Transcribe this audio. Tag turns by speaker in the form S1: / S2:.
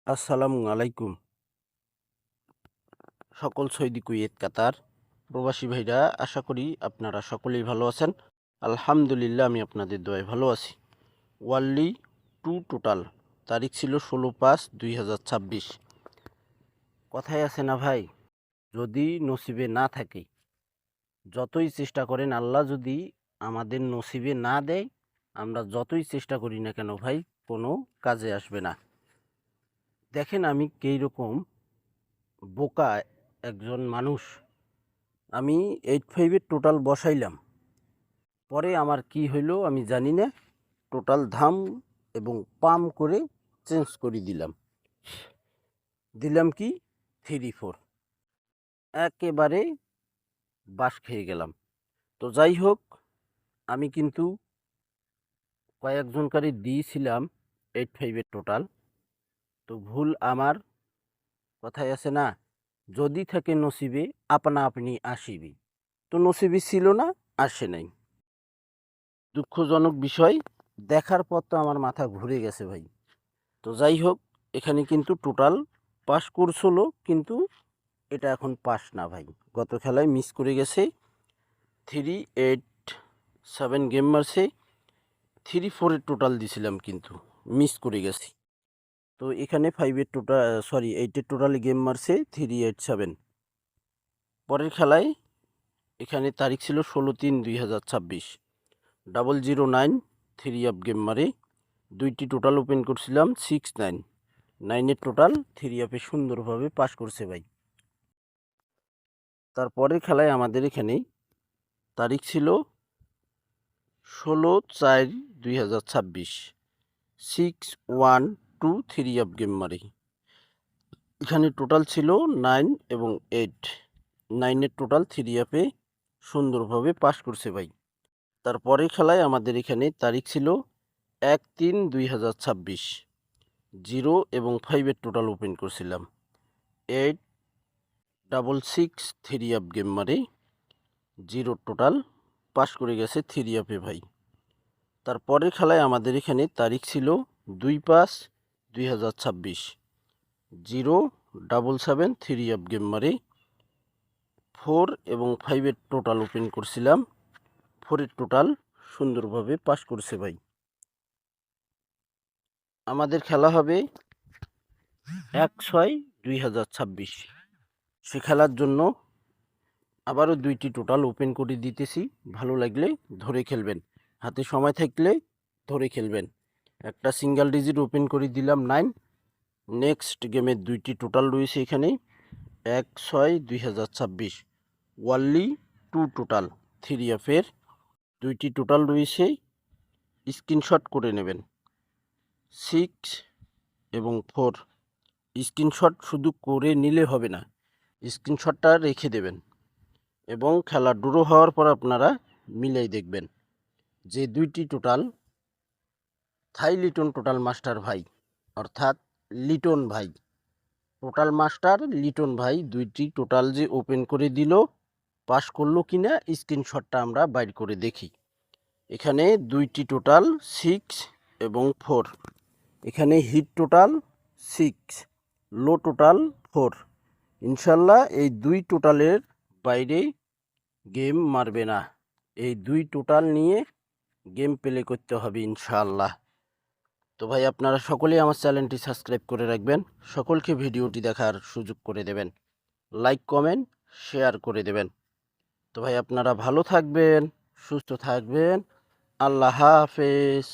S1: আসসালামু আলাইকুম। সকল সৌদি, কুয়েত, কাতার প্রবাসী ভাইরা, আশা করি আপনারা সকলেই ভালো আছেন। আলহামদুলিল্লাহ, আমি আপনাদের দোয়ায় ভালো আছি। ওয়ানলি টু টোটাল, তারিখ ছিল 16/5/2026। কথায় আছে না ভাই, যদি নসিবে না থাকে, যতই চেষ্টা করেন, আল্লাহ যদি আমাদের নসিবে না দেয়, আমরা যতই চেষ্টা করি না কেন ভাই, কোনো কাজে আসবে না। দেখেন আমি কীরকম বোকা একজন মানুষ। আমি 85-এর টোটাল বসাইলাম, পরে আমার কি হইল আমি জানি না, টোটাল ধাম এবং পাম করে চেঞ্জ করে দিলাম কি 3-4, একেবারে বাস খেয়ে গেলাম। তো যাই হোক, আমি কিন্তু কয়েকজনকারই দিয়েছিলাম 85-এর টোটাল। তো ভুল আমার, কথায় আছে না, যদি থাকে নসিবে আপনা আপনি আসিবি। তো নসিবে ছিল না, আসে নাই। দুঃখজনক বিষয়, দেখার পর তো আমার মাথা ঘুরে গেছে ভাই। তো যাই হোক, এখানে কিন্তু টোটাল পাস কোর্স হলো, কিন্তু এটা এখন পাস না ভাই। গত খেলায় মিস করে গেছে। 3-8-7 গেম মারছে, 3-4-এর টোটাল দিছিলাম কিন্তু মিস করে গেছি। তো এখানে 5-এর টোটাল, 8-এর টোটালে গেম মারছে 3-8-7। পরের খেলায় এখানে তারিখ ছিল 16/3/2026, 009 3 আপ গেম মারে, 2টি টোটাল ওপেন করছিলাম 6-9, 9-এর টোটাল 3 আপে সুন্দরভাবে পাস করছে ভাই। তারপরের খেলায় আমাদের এখানে তারিখ ছিল 16/4/2026, 6-1-2 3 আপ গেম মারে, এখানে টোটাল ছিল 9 এবং 8, 9-এর টোটাল 3 আপে সুন্দরভাবে পাস করছে ভাই। তারপরের খেলায় আমাদের এখানে তারিখ ছিল 1-3/2026, 0 এবং 5-এর টোটাল ওপেন করছিলাম, 8-6-6 3 আপ গেম মারে, 0 টোটাল পাস করে গেছে 3 আপে ভাই। তারপরের খেলায় আমাদের এখানে তারিখ ছিল 2-5/2026, 0-7-7 3 আপ গেম মারে, 4 এবং 5-এর টোটাল ওপেন করছিলাম, 4-এর টোটাল সুন্দরভাবে পাস করছে ভাই। আমাদের খেলা হবে 1-6/2026। সে খেলার জন্য আবারও 2টি টোটাল ওপেন করে দিতেছি, ভালো লাগলে ধরে খেলবেন, হাতে সময় থাকলে ধরে খেলবেন। একটা সিঙ্গেল ডিজিট ওপেন করে দিলাম 9। নেক্সট গেমের 2টি টোটাল রয়েছে এখানে 1-6/2026, ওয়ানলি টু টোটাল 3 আপের 2টি টোটাল রয়েছে, স্ক্রিনশট করে নেবেন। 6 এবং 4, স্ক্রিনশট শুধু করে নিলে হবে না, স্ক্রিনশটটা রেখে দেবেন এবং খেলা ড্র হওয়ার পর আপনারা মিলাই দেখবেন যে 2টি টোটাল থাই লিটন টোটাল মাস্টার ভাই, অর্থাৎ লিটন ভাই, টোটাল মাস্টার লিটন ভাই 2টি টোটাল যে ওপেন করে দিল, পাস করলো কিনা স্ক্রিনশটটা আমরা বাইর করে দেখি। এখানে 2টি টোটাল 6 এবং 4, এখানে হিট টোটাল 6, লো টোটাল 4। ইনশাল্লাহ এই 2 টোটালের বাইরে গেম মারবে না, এই 2 টোটাল নিয়ে গেম প্লে করতে হবে ইনশাআল্লাহ। তো ভাই, আপনারা সকলেই আমার চ্যানেলটি সাবস্ক্রাইব করে রাখবেন, সকলকে ভিডিওটি দেখার সুযোগ করে দেবেন, লাইক কমেন্ট শেয়ার করে দেবেন। তো ভাই, আপনারা ভালো থাকবেন, সুস্থ থাকবেন, আল্লাহ হাফেজ।